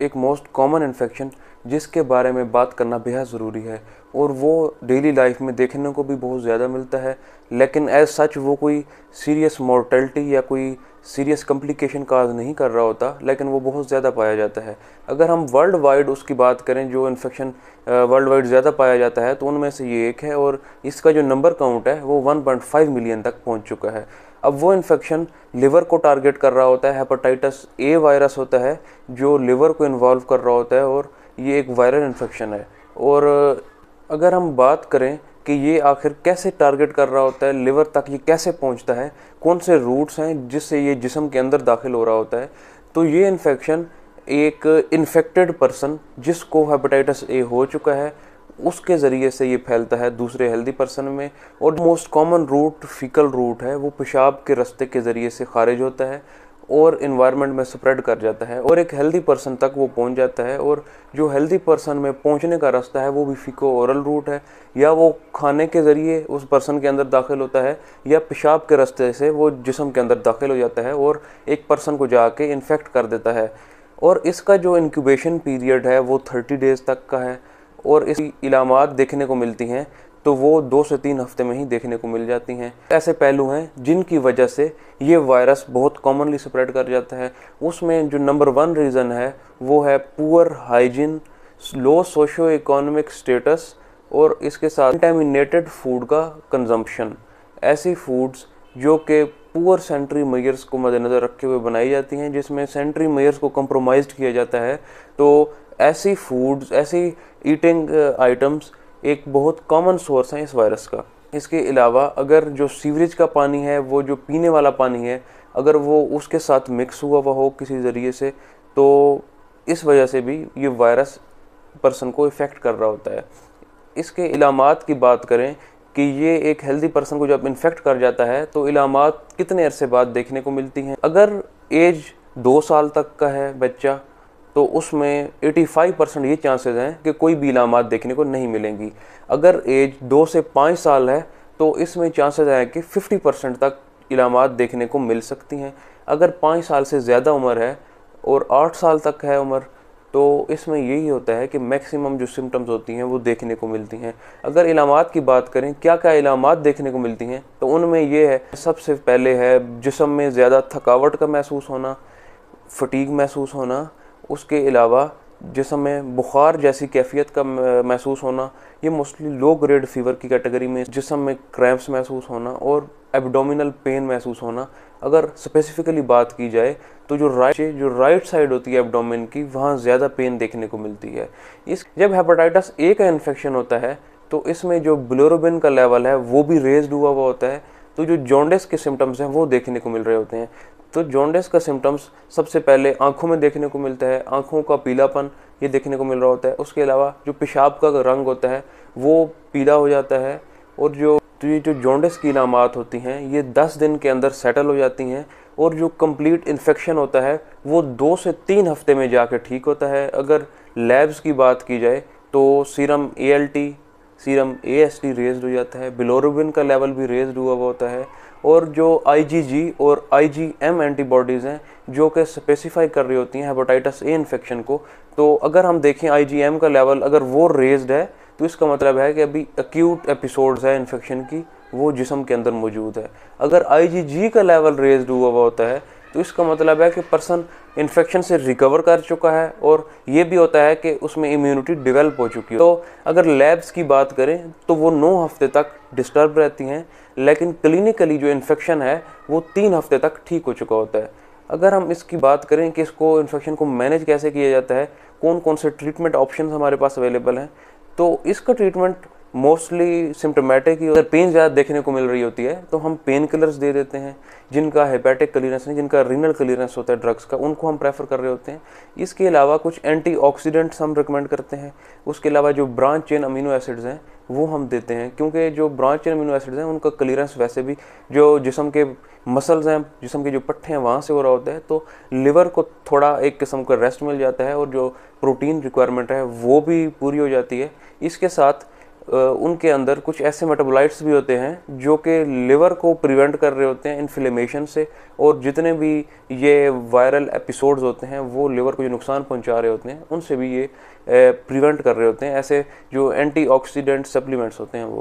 एक most common infection जिसके बारे में बात करना बेहद ज़रूरी है, और वो डेली लाइफ में देखने को भी बहुत ज़्यादा मिलता है, लेकिन एज सच वो कोई सीरियस मॉर्टेलिटी या कोई सीरियस कॉम्प्लिकेशन काज नहीं कर रहा होता, लेकिन वो बहुत ज़्यादा पाया जाता है। अगर हम वर्ल्ड वाइड उसकी बात करें, जो इन्फेक्शन वर्ल्ड वाइड ज़्यादा पाया जाता है, तो उनमें से ये एक है, और इसका जो नंबर काउंट है वो 1.5 मिलियन तक पहुंच चुका है। अब वो इन्फेक्शन लिवर को टारगेट कर रहा होता है। हेपेटाइटिस ए वायरस होता है जो लिवर को इन्वॉल्व कर रहा होता है, और ये एक वायरल इन्फेक्शन है। और अगर हम बात करें कि ये आखिर कैसे टारगेट कर रहा होता है, लिवर तक ये कैसे पहुंचता है, कौन से रूट्स हैं जिससे ये जिस्म के अंदर दाखिल हो रहा होता है, तो ये इन्फेक्शन एक इन्फेक्टेड पर्सन जिसको हेपेटाइटिस ए हो चुका है उसके ज़रिए से ये फैलता है दूसरे हेल्दी पर्सन में। और most common route faecal route है, वो पेशाब के रास्ते के ज़रिए से खारिज होता है और इन्वायरमेंट में स्प्रेड कर जाता है और एक हेल्दी पर्सन तक वो पहुंच जाता है। और जो हेल्दी पर्सन में पहुंचने का रास्ता है वो भी फीको ओरल रूट है, या वो खाने के ज़रिए उस पर्सन के अंदर दाखिल होता है, या पेशाब के रास्ते से वो जिस्म के अंदर दाखिल हो जाता है और एक पर्सन को जाके इन्फेक्ट कर देता है। और इसका जो इंक्यूबेशन पीरियड है वो 30 डेज़ तक का है, और इसकी इलामात देखने को मिलती हैं तो वो 2 से 3 हफ्ते में ही देखने को मिल जाती हैं। ऐसे पहलू हैं जिनकी वजह से ये वायरस बहुत कॉमनली स्प्रेड कर जाता है। उसमें जो नंबर 1 रीज़न है वो है पुअर हाइजीन, लो सोशो इकोनॉमिक स्टेटस, और इसके साथ कंटामिनेटेड फूड का कंजम्पशन। ऐसी फूड्स जो कि पुअर सेंट्री मेयर्स को मद्देनज़र रखे हुए बनाई जाती हैं, जिसमें सेंट्री मेयर्स को कंप्रोमाइज़ किया जाता है, तो ऐसी फूड्स, ऐसी ईटिंग आइटम्स एक बहुत कॉमन सोर्स है इस वायरस का। इसके अलावा अगर जो सीवरेज का पानी है, वो जो पीने वाला पानी है, अगर वो उसके साथ मिक्स हुआ हो किसी ज़रिए से, तो इस वजह से भी ये वायरस पर्सन को इफ़ेक्ट कर रहा होता है। इसके इलामात की बात करें कि ये एक हेल्दी पर्सन को जब इन्फेक्ट कर जाता है तो इलामात कितने अरसे बाद देखने को मिलती हैं। अगर एज 2 साल तक का है बच्चा तो उसमें 85% ये चांसेस हैं कि कोई भी इलामात देखने को नहीं मिलेंगी। अगर एज 2 से 5 साल है तो इसमें चांसेस हैं कि 50% तक इलामात देखने को मिल सकती हैं। अगर 5 साल से ज़्यादा उम्र है और 8 साल तक है उम्र, तो इसमें यही होता है कि मैक्सिमम जो सिम्टम्स होती हैं वो देखने को मिलती हैं। अगर इलामात की बात करें, क्या क्या इलामात देखने को मिलती हैं, तो उनमें ये है, सबसे पहले है जिस्म में ज़्यादा थकावट का महसूस होना, फटीग महसूस होना। उसके अलावा जिस्म में बुखार जैसी कैफियत का महसूस होना, ये मोस्टली लो ग्रेड फीवर की कैटेगरी में। जिस्म में क्रैम्प्स महसूस होना और एब्डोमिनल पेन महसूस होना। अगर स्पेसिफिकली बात की जाए तो जो राइट साइड होती है एब्डोमेन की, वहाँ ज़्यादा पेन देखने को मिलती है। जब हेपेटाइटिस ए का इन्फेक्शन होता है तो इसमें जो बिलिरुबिन का लेवल है वो भी रेज्ड हुआ होता है, तो जो जॉन्डिस के सिम्टम्स हैं वो देखने को मिल रहे होते हैं। तो जॉन्डिस का सिम्टम्स सबसे पहले आंखों में देखने को मिलता है, आंखों का पीलापन ये देखने को मिल रहा होता है। उसके अलावा जो पेशाब का रंग होता है वो पीला हो जाता है, और ये जो जॉन्डिस की इलामात होती हैं ये 10 दिन के अंदर सेटल हो जाती हैं, और जो कंप्लीट इन्फेक्शन होता है वो 2 से 3 हफ्ते में जाकर ठीक होता है। अगर लैब्स की बात की जाए तो serum ALT, serum AST raised हो जाता है, बिलिरुबिन का लेवल भी रेज्ड हुआ होता है, और जो IgG और IgM एंटीबॉडीज़ हैं जो कि स्पेसिफाई कर रही होती हैं हेपेटाइटिस ए इन्फेक्शन को, तो अगर हम देखें IgM का लेवल अगर वो रेज्ड है तो इसका मतलब है कि अभी एक्यूट एपिसोड्स है इन्फेक्शन की, वो जिस्म के अंदर मौजूद है। अगर IgG का लेवल रेज्ड हुआ होता है तो इसका मतलब है कि पर्सन इन्फेक्शन से रिकवर कर चुका है, और ये भी होता है कि उसमें इम्यूनिटी डेवलप हो चुकी है। तो अगर लैब्स की बात करें तो वो 9 हफ्ते तक डिस्टर्ब रहती हैं, लेकिन क्लिनिकली जो इन्फेक्शन है वो 3 हफ्ते तक ठीक हो चुका होता है। अगर हम इसकी बात करें कि इसको इन्फेक्शन को मैनेज कैसे किया जाता है, कौन कौन से ट्रीटमेंट ऑप्शन हमारे पास अवेलेबल हैं, तो इसका ट्रीटमेंट मोस्टली सिम्टोमेटिक ही। अगर पेन ज़्यादा देखने को मिल रही होती है तो हम पेन किलर्स दे देते हैं, जिनका हेपेटिक क्लियरेंस नहीं, जिनका रीनल क्लियरेंस होता है ड्रग्स का, उनको हम प्रेफर कर रहे होते हैं। इसके अलावा कुछ एंटीऑक्सीडेंट्स हम रिकमेंड करते हैं। उसके अलावा जो ब्रांच चेन अमीनो एसिड्स हैं वो हम देते हैं, क्योंकि जो ब्रांच चेन अमीनो एसिड्स हैं उनका क्लियरेंस वैसे भी जो जिस्म के मसल्स हैं, जिस्म के जो पट्टे हैं वहाँ से हो रहा होता है, तो लिवर को थोड़ा एक किस्म का रेस्ट मिल जाता है और जो प्रोटीन रिक्वायरमेंट है वो भी पूरी हो जाती है। इसके साथ उनके अंदर कुछ ऐसे मेटाबोलाइट्स भी होते हैं जो कि लिवर को प्रिवेंट कर रहे होते हैं इन्फ्लेमेशन से, और जितने भी ये वायरल एपिसोड्स होते हैं वो लिवर को जो नुकसान पहुंचा रहे होते हैं उनसे भी ये प्रिवेंट कर रहे होते हैं। ऐसे जो एंटीऑक्सीडेंट सप्लीमेंट्स होते हैं वो